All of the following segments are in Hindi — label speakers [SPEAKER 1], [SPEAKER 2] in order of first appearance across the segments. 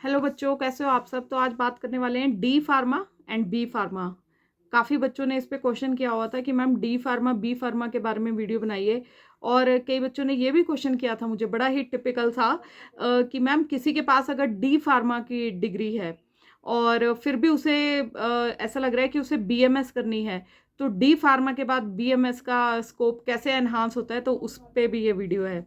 [SPEAKER 1] हेलो बच्चों, कैसे हो आप सब। तो आज बात करने वाले हैं D pharma and B pharma. काफ़ी बच्चों ने इस पे क्वेश्चन किया हुआ था कि ma'am D pharma B pharma के बारे में वीडियो बनाइए। और कई बच्चों ने ये भी क्वेश्चन किया था मुझे, बड़ा ही टिपिकल था कि मैम किसी के पास अगर डी फार्मा की डिग्री है और फिर भी उसे ऐसा लग रहा है कि उसे बीएमएस करनी है, तो डी फार्मा के बाद बीएमएस का स्कोप कैसे एनहांस होता है, तो उस पे भी ये वीडियो है।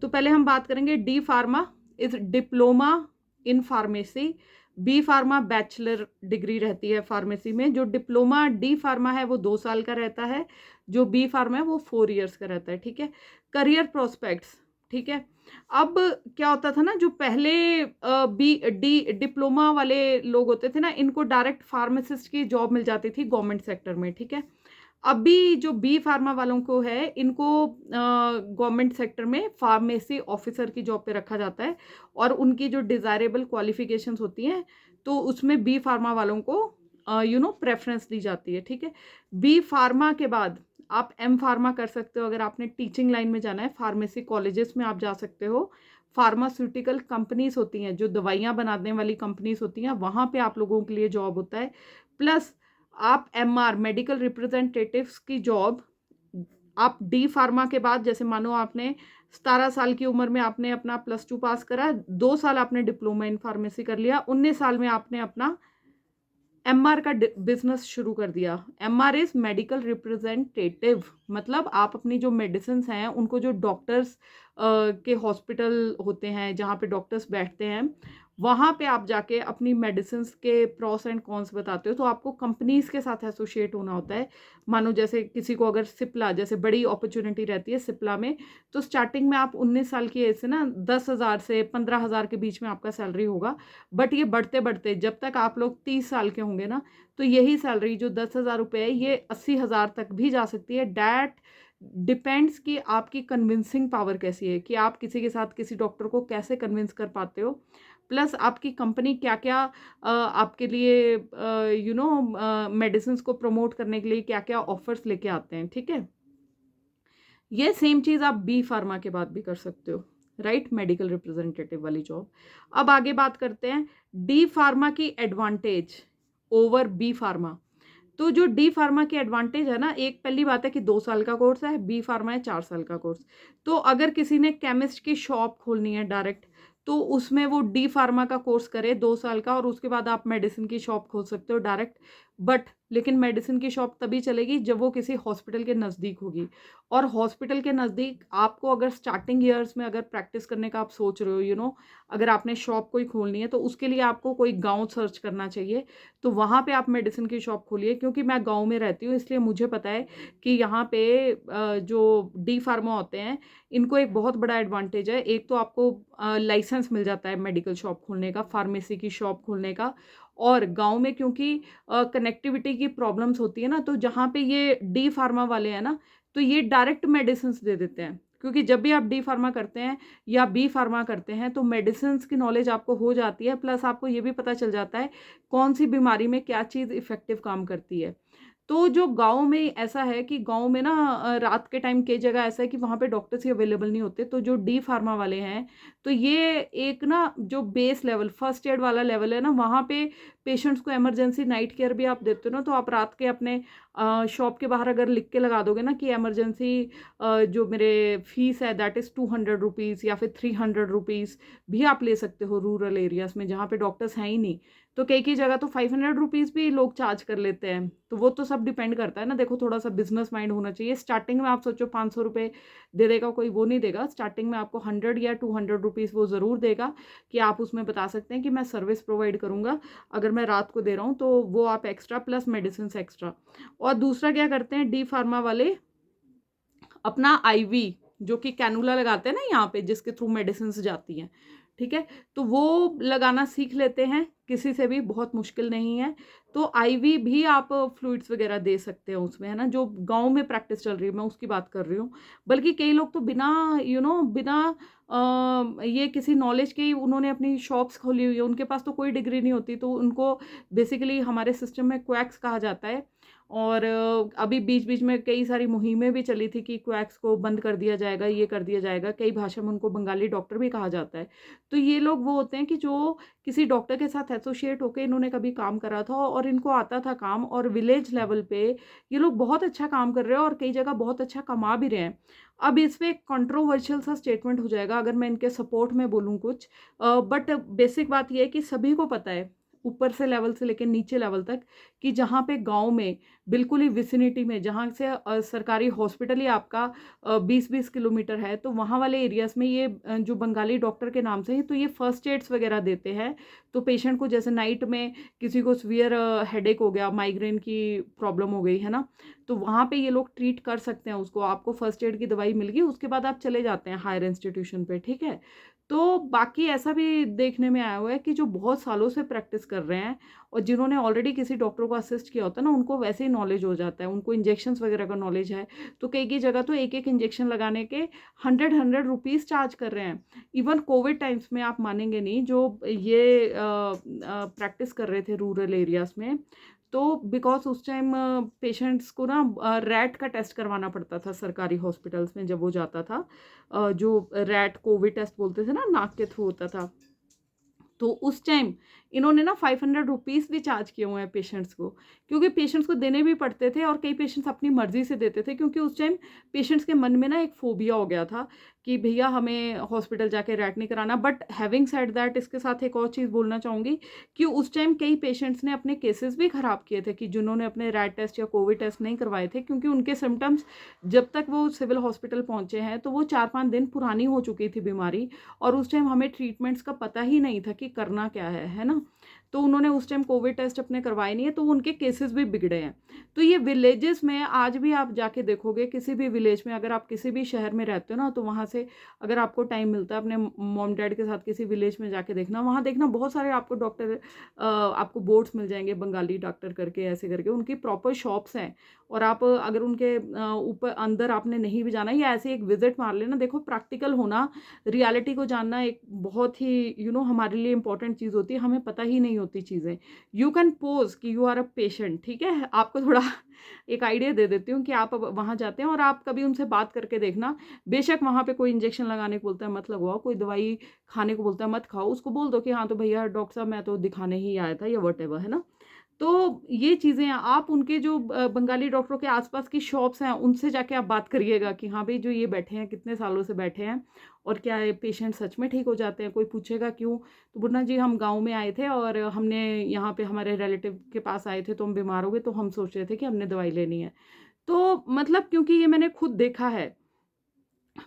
[SPEAKER 1] तो पहले हम बात करेंगे D pharma is diploma in pharmacy. B pharma bachelor degree रहती है फार्मेसी में। जो डिप्लोमा डी फार्मा है वो 2 साल का रहता है, जो बी फार्मा है वो 4 इयर्स का रहता है। ठीक है। करियर प्रोस्पेक्ट्स, ठीक है। अब क्या होता था ना, जो पहले बी डी डिप्लोमा वाले लोग होते थे ना, इनको डायरेक्ट फार्मासिस्ट की जॉब मिल जाती थी गवर्नमेंट सेक्टर में। ठीक है। अभी जो बी फार्मा वालों को है, इनको गवर्नमेंट सेक्टर में फार्मेसी ऑफिसर की जॉब पे रखा जाता है और उनकी जो डिजायरेबल क्वालिफिकेशंस होती हैं तो उसमें बी फार्मा वालों को प्रेफरेंस दी जाती है। ठीक है। बी फार्मा के बाद आप एम फार्मा कर सकते हो अगर आपने टीचिंग लाइन में जाना है। फार्मेसी कॉलेजेस में आप जा सकते हो। फार्मास्यूटिकल कंपनीज होती हैं, जो दवाइयाँ बनाने वाली कंपनीज होती हैं, वहाँ पे आप लोगों के लिए जॉब होता है। प्लस आप एमआर मेडिकल रिप्रेजेंटेटिव्स की जॉब आप डी फार्मा के बाद, जैसे मानो आपने 17 साल की उम्र में आपने अपना +2 पास करा, 2 साल आपने डिप्लोमा इन फार्मेसी कर लिया, 19 साल में आपने अपना एमआर का बिजनेस शुरू कर दिया। एमआर इज मेडिकल रिप्रेजेंटेटिव, मतलब आप अपनी जो मेडिसिन हैं उनको, जो डॉक्टर्स के हॉस्पिटल होते हैं जहाँ पे डॉक्टर्स बैठते हैं, वहाँ पे आप जाके अपनी मेडिसिन के प्रॉस एंड कॉन्स बताते हो। तो आपको कंपनीज के साथ एसोसिएट होना होता है। मानो जैसे किसी को अगर सिप्ला जैसे बड़ी अपॉर्चुनिटी रहती है सिप्ला में, तो स्टार्टिंग में आप 19 साल की एज से ना 10,000 से 15,000 के बीच में आपका सैलरी होगा। बट ये बढ़ते बढ़ते जब तक आप लोग 30 साल के होंगे ना, तो यही सैलरी जो 10,000 रुपये है ये 80,000 तक भी जा सकती है। डैट डिपेंड्स कि आपकी कन्विंसिंग पावर कैसी है, कि आप किसी के साथ किसी डॉक्टर को कैसे कन्विंस कर पाते हो। प्लस आपकी कंपनी क्या क्या आपके लिए मेडिसिन को प्रमोट करने के लिए क्या क्या ऑफर्स लेके आते हैं। ठीक है। ये सेम चीज़ आप बी फार्मा के बाद भी कर सकते हो, राइट, मेडिकल रिप्रेजेंटेटिव वाली जॉब। अब आगे बात करते हैं डी फार्मा की एडवांटेज ओवर बी फार्मा। तो जो डी फार्मा की एडवांटेज है ना, एक पहली बात है कि 2 साल का कोर्स है, बी फार्मा है 4 साल का कोर्स। तो अगर किसी ने केमिस्ट की शॉप खोलनी है डायरेक्ट, तो उसमें वो डी फार्मा का कोर्स करे 2 साल का, और उसके बाद आप मेडिसिन की शॉप खोल सकते हो डायरेक्ट। बट लेकिन मेडिसिन की शॉप तभी चलेगी जब वो किसी हॉस्पिटल के नज़दीक होगी। और हॉस्पिटल के नज़दीक आपको अगर स्टार्टिंग ईयर्स में अगर प्रैक्टिस करने का आप सोच रहे हो, अगर आपने शॉप कोई खोलनी है, तो उसके लिए आपको कोई गांव सर्च करना चाहिए। तो वहाँ पे आप मेडिसिन की शॉप खोलिए। क्योंकि मैं गांव में रहती हूँ, इसलिए मुझे पता है कि यहाँ पे जो डी फार्मा होते हैं, इनको एक बहुत बड़ा एडवांटेज है। एक तो आपको लाइसेंस मिल जाता है मेडिकल शॉप खोलने का, फार्मेसी की शॉप खोलने का। और गांव में क्योंकि कनेक्टिविटी की प्रॉब्लम्स होती है ना, तो जहाँ पे ये डी फार्मा वाले हैं ना, तो ये डायरेक्ट मेडिसिन दे देते हैं। क्योंकि जब भी आप डी फार्मा करते हैं या बी फार्मा करते हैं, तो मेडिसिन की नॉलेज आपको हो जाती है। प्लस आपको ये भी पता चल जाता है कौन सी बीमारी में क्या चीज़ इफेक्टिव काम करती है। तो जो गाँव में ऐसा है कि गाँव में ना रात के टाइम कई जगह ऐसा है कि वहाँ पे डॉक्टर्स ही अवेलेबल नहीं होते। तो जो डी फार्मा वाले हैं, तो ये एक ना जो बेस लेवल फर्स्ट एड वाला लेवल है ना, वहाँ पे पेशेंट्स को इमरजेंसी नाइट केयर भी आप देते हो ना। तो आप रात के अपने शॉप के बाहर अगर लिख के लगा दोगे ना कि इमरजेंसी जो मेरे फीस है दैट इज़ 200 रुपीज़ या फिर 300 रुपीज़, भी आप ले सकते हो रूरल एरियाज़ में जहाँ पे डॉक्टर्स हैं ही नहीं। तो कई कई जगह तो 500 रुपीज़ भी लोग चार्ज कर लेते हैं। तो वो तो सब डिपेंड करता है ना। देखो, थोड़ा सा बिजनेस माइंड होना चाहिए। स्टार्टिंग में आप सोचो 500 रुपये दे देगा कोई, वो नहीं देगा। स्टार्टिंग में आपको 100 या 200 रुपीज़ वो ज़रूर देगा, कि आप उसमें बता सकते हैं कि मैं सर्विस प्रोवाइड करूँगा, अगर मैं रात को दे रहा हूँ तो वो आप एक्स्ट्रा, प्लस मेडिसिन एक्स्ट्रा। और दूसरा क्या करते हैं डी फार्मा वाले, अपना आईवी जो कि कैनुला लगाते हैं ना यहाँ पे, जिसके थ्रू मेडिसिन जाती हैं, ठीक है, तो वो लगाना सीख लेते हैं। किसी से भी बहुत मुश्किल नहीं है। तो आईवी भी आप फ्लूइड्स वगैरह दे सकते हो उसमें, है ना। जो गांव में प्रैक्टिस चल रही है मैं उसकी बात कर रही हूँ। बल्कि कई लोग तो बिना बिना ये किसी नॉलेज के ही उन्होंने अपनी शॉप्स खोली हुई है। उनके पास तो कोई डिग्री नहीं होती, तो उनको बेसिकली हमारे सिस्टम में क्वैक्स कहा जाता है। और अभी बीच-बीच में कई सारी मुहिमें भी चली थी कि क्वैक्स को बंद कर दिया जाएगा, ये कर दिया जाएगा, कई भाषा में उनको बंगाली डॉक्टर भी कहा जाता है। तो ये लोग वो होते हैं कि जो किसी डॉक्टर के साथ एसोसिएट होके इन्होंने कभी काम करा था और इनको आता था काम, और विलेज लेवल पे ये लोग बहुत अच्छा काम कर रहे हैं और कई जगह बहुत अच्छा कमा भी रहे हैं। अब इसमें एक कंट्रोवर्शियल सा स्टेटमेंट हो जाएगा अगर मैं इनके सपोर्ट में बोलूँ कुछ, बट बेसिक बात ये है कि सभी को पता है, ऊपर से लेवल से लेके नीचे लेवल तक, कि जहाँ पे गाँव में बिल्कुल ही विसिनिटी में जहाँ से सरकारी हॉस्पिटल ही आपका 20-20 किलोमीटर है, तो वहाँ वाले एरियाज़ में ये जो बंगाली डॉक्टर के नाम से हैं, तो ये फर्स्ट एड्स वगैरह देते हैं। तो पेशेंट को जैसे नाइट में किसी को सीवियर हेडेक हो गया, माइग्रेन की प्रॉब्लम हो गई, है ना? तो वहाँ पे ये लोग ट्रीट कर सकते हैं उसको, आपको फर्स्ट एड की दवाई मिल गई, उसके बाद आप चले जाते हैं हायर इंस्टीट्यूशन पे, ठीक है? तो बाकी ऐसा भी देखने में आया हुआ है कि जो बहुत सालों से प्रैक्टिस कर रहे हैं और जिन्होंने ऑलरेडी किसी डॉक्टर को असिस्ट किया होता है ना, उनको वैसे ही नॉलेज हो जाता है, उनको इंजेक्शंस वगैरह का नॉलेज है। तो कई-कई जगह तो एक-एक इंजेक्शन लगाने के 100 रुपीज़ चार्ज कर रहे हैं। इवन कोविड टाइम्स में आप मानेंगे नहीं, जो ये प्रैक्टिस कर रहे थे रूरल एरियाज़ में, तो बिकॉज़ उस टाइम पेशेंट्स को ना रैट का टेस्ट करवाना पड़ता था सरकारी हॉस्पिटल्स में जब वो जाता था। जो रैट कोविड टेस्ट बोलते थे ना, नाक के थ्रू होता था। तो उस टाइम इन्होंने ना 500 रुपीज़ भी चार्ज किए हुए हैं पेशेंट्स को, क्योंकि पेशेंट्स को देने भी पड़ते थे और कई पेशेंट्स अपनी मर्ज़ी से देते थे, क्योंकि उस टाइम पेशेंट्स के मन में ना एक फ़ोबिया हो गया था कि भैया हमें हॉस्पिटल जाके रैट नहीं कराना। बट हैविंग सेड दैट, इसके साथ एक और चीज़ बोलना चाहूँगी कि उस टाइम कई पेशेंट्स ने अपने केसेस भी ख़राब किए थे, कि जिन्होंने अपने रैट टेस्ट या कोविड टेस्ट नहीं करवाए थे, क्योंकि उनके सिम्पटम्स जब तक वो सिविल हॉस्पिटल पहुँचे हैं तो वो 4-5 दिन पुरानी हो चुकी थी बीमारी, और उस टाइम हमें ट्रीटमेंट्स का पता ही नहीं था कि करना क्या है ना? तो उन्होंने उस टाइम कोविड टेस्ट अपने करवाए नहीं है, तो उनके केसेस भी बिगड़े हैं। तो ये विलेजेस में आज भी आप जाके देखोगे, किसी भी विलेज में अगर आप किसी भी शहर में रहते हो ना, तो वहाँ से अगर आपको टाइम मिलता है अपने मॉम डैड के साथ किसी विलेज में जाके देखना, वहाँ देखना बहुत सारे आपको डॉक्टर, आपको बोर्ड्स मिल जाएंगे बंगाली डॉक्टर करके, ऐसे करके उनकी प्रॉपर शॉप्स हैं। और आप अगर उनके ऊपर अंदर आपने नहीं भी जाना, या ऐसे एक विजिट मार लेना, देखो प्रैक्टिकल होना, रियलिटी को जानना एक बहुत ही हमारे लिए इंपॉर्टेंट चीज़ होती है, हमें पता ही नहीं होती चीज़ें। यू कैन पोज कि यू आर अ पेशेंट, ठीक है? आपको थोड़ा एक आइडिया दे देती हूँ कि आप अब वहाँ जाते हैं और आप कभी उनसे बात करके देखना। बेशक वहाँ पे कोई इंजेक्शन लगाने को बोलता है मत लगवाओ, कोई दवाई खाने को बोलता है मत खाओ, उसको बोल दो कि हाँ तो भैया डॉक्टर साहब मैं तो दिखाने ही आया था, या व्हाटएवर, है ना? तो ये चीज़ें हैं, आप उनके जो बंगाली डॉक्टरों के आस-पास की शॉप्स हैं, उनसे जाके आप बात करिएगा कि हाँ भई जो ये बैठे हैं, कितने सालों से बैठे हैं और क्या ये पेशेंट सच में ठीक हो जाते हैं? कोई पूछेगा क्यों? तो बोलना जी हम गाँव में आए थे और हमने यहाँ पे हमारे रिलेटिव के पास आए थे, तो हम बीमार हो गए, तो हम सोच रहे थे कि हमने दवाई लेनी है। तो मतलब क्योंकि ये मैंने खुद देखा है।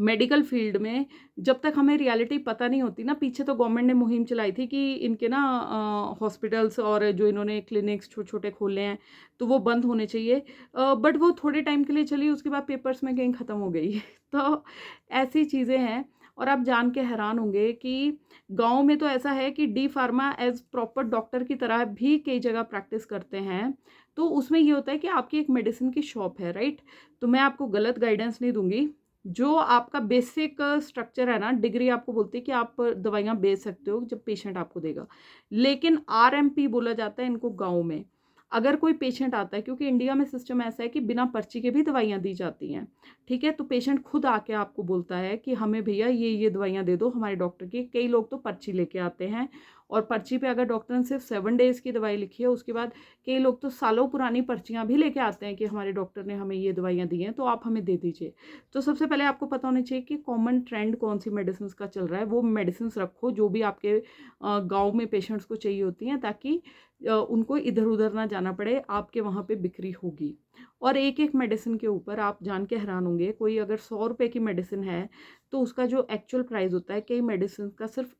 [SPEAKER 1] मेडिकल फील्ड में जब तक हमें रियलिटी पता नहीं होती ना, पीछे तो गवर्नमेंट ने मुहिम चलाई थी कि इनके ना हॉस्पिटल्स और जो इन्होंने क्लिनिक्स छोटे-छोटे खोले हैं, तो वो बंद होने चाहिए। बट वो थोड़े टाइम के लिए चली, उसके बाद पेपर्स में कहीं ख़त्म हो गई। तो ऐसी चीज़ें हैं। और आप जान के हैरान होंगे कि गाँव में तो ऐसा है कि D pharma as proper doctor की तरह भी कई जगह प्रैक्टिस करते हैं। तो उसमें ये होता है कि आपकी एक मेडिसिन की शॉप है, राइट? तो मैं आपको गलत गाइडेंस नहीं दूँगी। जो आपका बेसिक स्ट्रक्चर है ना, डिग्री आपको बोलती है कि आप दवाइयाँ बेच सकते हो जब पेशेंट आपको देगा। लेकिन आरएमपी बोला जाता है इनको गाँव में। अगर कोई पेशेंट आता है, क्योंकि इंडिया में सिस्टम ऐसा है कि बिना पर्ची के भी दवाइयाँ दी जाती हैं, ठीक है? तो पेशेंट खुद आके आपको बोलता है कि हमें भैया ये दवाइयाँ दे दो हमारे डॉक्टर की। कई लोग तो पर्ची लेके आते हैं और पर्ची पे अगर डॉक्टर ने सिर्फ 7 डेज़ की दवाई लिखी है, उसके बाद कई लोग तो सालों पुरानी पर्चियाँ भी लेके आते हैं कि हमारे डॉक्टर ने हमें ये दवाइयाँ दी हैं, तो आप हमें दे दीजिए। तो सबसे पहले आपको पता होना चाहिए कि कॉमन ट्रेंड कौन-सी मेडिसिन्स का चल रहा है, वो मेडिसिन्स रखो जो भी आपके गाँव में पेशेंट्स को चाहिए होती हैं, ताकि उनको इधर-उधर ना जाना पड़े, आपके वहाँ पे बिक्री होगी। और एक-एक मेडिसिन के ऊपर आप जान के हैरान होंगे, कोई अगर ₹100 की मेडिसिन है, तो उसका जो एक्चुअल प्राइस होता है, कई मेडिसिन का सिर्फ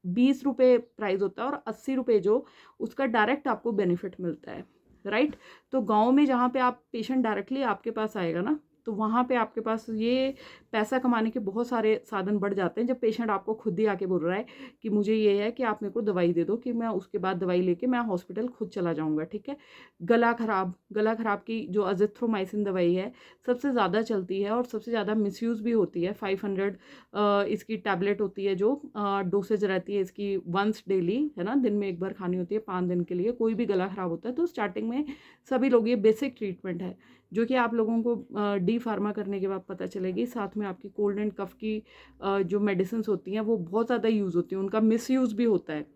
[SPEAKER 1] ₹20 प्राइस होता है और ₹80 जो उसका डायरेक्ट आपको बेनिफिट मिलता है, राइट? तो गाँव में जहाँ पे आप पेशेंट डायरेक्टली आपके पास आएगा ना, तो वहाँ पे आपके पास ये पैसा कमाने के बहुत सारे साधन बढ़ जाते हैं, जब पेशेंट आपको खुद ही आके बोल रहा है कि मुझे ये है कि आप मेरे को दवाई दे दो, कि मैं उसके बाद दवाई लेके मैं हॉस्पिटल खुद चला जाऊँगा, ठीक है। गला खराब की जो अजिथ्रोमाइसिन दवाई है सबसे ज़्यादा चलती है और सबसे ज़्यादा मिसयूज़ भी होती है। 500 इसकी टैबलेट होती है, जो डोसेज रहती है इसकी वंस डेली, है ना, दिन में एक बार खानी होती है 5 दिन के लिए। कोई भी गला खराब होता है तो स्टार्टिंग में सभी लोग, ये बेसिक ट्रीटमेंट है जो कि आप लोगों को डी फार्मा करने के बाद पता चलेगी। साथ में आपकी कोल्ड एंड कफ की जो मेडिसिन होती हैं वो बहुत ज़्यादा यूज़ होती हैं, उनका मिसयूज़ भी होता है।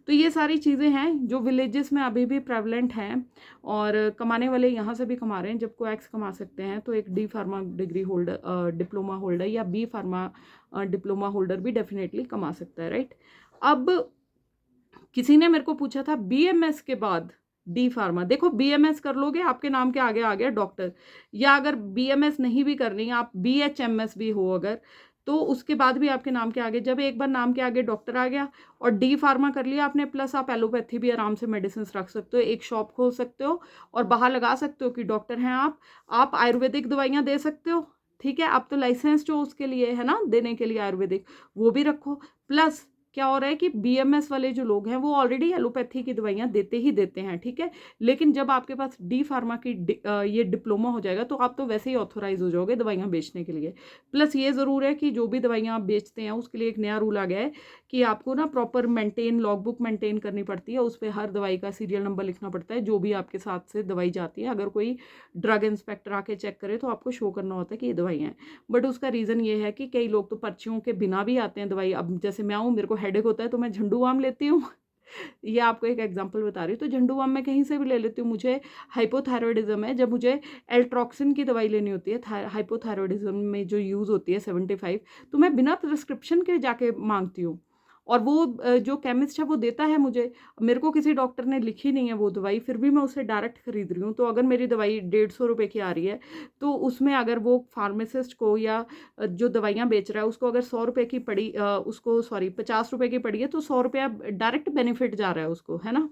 [SPEAKER 1] तो ये सारी चीज़ें हैं जो विलेजेस में अभी भी प्रेवलेंट हैं, और कमाने वाले यहाँ से भी कमा रहे हैं। जब कोएक्स कमा सकते हैं तो एक D pharma degree holder, diploma holder या बी फार्मा डिप्लोमा होल्डर भी डेफिनेटली कमा सकता है, राइट। अब किसी ने मेरे को पूछा था बीएमएस के बाद डी फार्मा। देखो, बीएमएस कर लोगे आपके नाम के आगे आ गया डॉक्टर, या अगर बीएमएस नहीं भी करनी, आप बीएचएमएस भी हो अगर, तो उसके बाद भी आपके नाम के आगे, जब एक बार नाम के आगे डॉक्टर आ गया और डी फार्मा कर लिया आपने, प्लस आप एलोपैथी भी आराम से मेडिसिन रख सकते हो, एक शॉप खोल सकते हो और बाहर लगा सकते हो कि डॉक्टर हैं आप आयुर्वेदिक दवाइयाँ दे सकते हो, ठीक है। आप तो लाइसेंस जो उसके लिए है ना, देने के लिए आयुर्वेदिक, वो भी रखो। प्लस क्या हो रहा है कि बीएमएस वाले जो लोग हैं वो ऑलरेडी एलोपैथी की दवाइयाँ देते ही देते हैं, ठीक है। लेकिन जब आपके पास डी फार्मा की ये डिप्लोमा हो जाएगा तो आप तो वैसे ही ऑथोराइज हो जाओगे दवाइयाँ बेचने के लिए। प्लस ये ज़रूर है कि जो भी दवाइयाँ आप बेचते हैं उसके लिए एक नया रूल आ गया है कि आपको ना प्रॉपर लॉग बुक मेंटेन करनी पड़ती है, उस पर हर दवाई का सीरियल नंबर लिखना पड़ता है, जो भी आपके साथ से दवाई जाती है। अगर कोई ड्रग इंस्पेक्टर आके चेक करे तो आपको शो करना होता है कि ये दवाइयाँ हैं। बट उसका रीज़न ये है कि कई लोग तो पर्चियों के बिना भी आते हैं दवाई। अब जैसे मैं हूँ, मेरे को हेडेक होता है तो मैं झंडू बाम लेती हूँ ये आपको एक एग्जांपल बता रही हूँ। तो झंडू बाम मैं कहीं से भी ले लेती हूँ। मुझे हाइपोथायरॉयडिज्म है, जब मुझे एल्ट्रॉक्सिन की दवाई लेनी होती है हाइपोथायरॉयडिज्म में जो यूज़ होती है 75, तो मैं बिना प्रिस्क्रिप्शन के जाके मांगती हूँ, और वो जो केमिस्ट है वो देता है मुझे। मेरे को किसी डॉक्टर ने लिखी नहीं है वो दवाई, फिर भी मैं उससे डायरेक्ट खरीद रही हूँ। तो अगर मेरी दवाई 150 रुपये की आ रही है, तो उसमें अगर वो फार्मासिस्ट को या जो दवाइयाँ बेच रहा है उसको अगर 100 रुपये की पड़ी, उसको 50 रुपये की पड़ी है, तो 100 रुपया डायरेक्ट बेनिफिट जा रहा है उसको, है ना।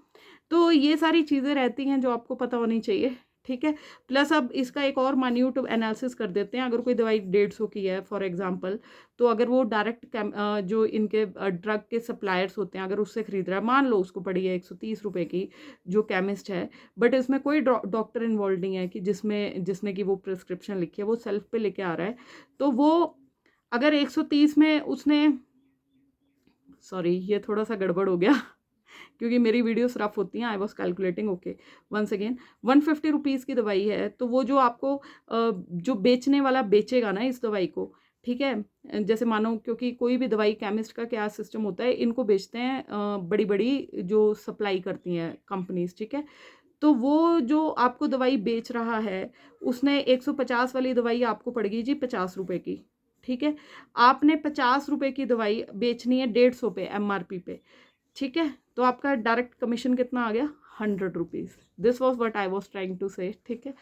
[SPEAKER 1] तो ये सारी चीज़ें रहती हैं जो आपको पता होनी चाहिए, ठीक है। प्लस अब इसका एक और मान्यूट एनालिसिस कर देते हैं। अगर कोई दवाई 150 की है फॉर एग्जांपल, तो अगर वो डायरेक्ट जो इनके ड्रग के सप्लायर्स होते हैं अगर उससे खरीद रहा है, मान लो उसको पड़ी है 130 रुपये की, जो केमिस्ट है, बट इसमें कोई डॉक्टर इन्वॉल्व नहीं है कि जिसने की वो प्रिस्क्रिप्शन लिखी है, वो सेल्फ पे लेके आ रहा है, तो वो अगर 130 में उसने, सॉरी ये थोड़ा सा गड़बड़ हो गया क्योंकि मेरी वीडियोस रफ होती हैं। I was calculating, okay once again, 150 rupees की दवाई है, तो वो जो आपको जो बेचने वाला बेचेगा ना इस दवाई को, ठीक है, जैसे मानो, क्योंकि कोई भी दवाई केमिस्ट का क्या सिस्टम होता है, इनको बेचते हैं बड़ी बड़ी जो सप्लाई करती हैं कंपनीज, ठीक है। तो वो जो आपको दवाई बेच रहा है, उसने 150 वाली दवाई आपको पड़ेगी जी 50 रुपये की, ठीक है। आपने 50 रुपये की दवाई बेचनी है 150 पे MRP पे, ठीक है। तो आपका डायरेक्ट कमीशन कितना आ गया, 100 rupees. This was what I was trying to say, ठीक है।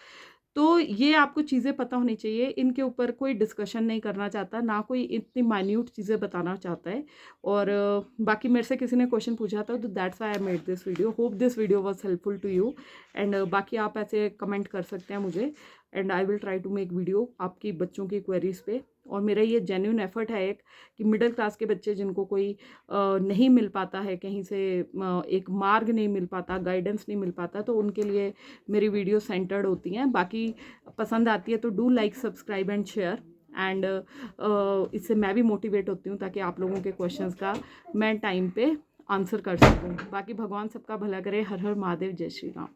[SPEAKER 1] तो ये आपको चीज़ें पता होनी चाहिए, इनके ऊपर कोई डिस्कशन नहीं करना चाहता, ना कोई इतनी माइन्यूट चीज़ें बताना चाहता है। और बाकी मेरे से किसी ने क्वेश्चन पूछा था, तो that's why I made this video. Hope this video was helpful to you, and बाकी आप ऐसे कमेंट कर सकते हैं मुझे, and I will try to make video आपकी बच्चों की क्वेरीज पे। और मेरा ये जेन्युइन एफर्ट है एक, कि मिडिल क्लास के बच्चे जिनको कोई नहीं मिल पाता है कहीं से, एक मार्ग नहीं मिल पाता, गाइडेंस नहीं मिल पाता, तो उनके लिए मेरी वीडियो सेंटर्ड होती हैं। बाकी पसंद आती है तो do like, subscribe and share, and इससे मैं भी मोटिवेट होती हूँ ताकि आप लोगों के क्वेश्चंस का मैं टाइम पे आंसर कर सकूँ। बाकी भगवान सबका भला करे। हर हर महादेव, जय श्री राम।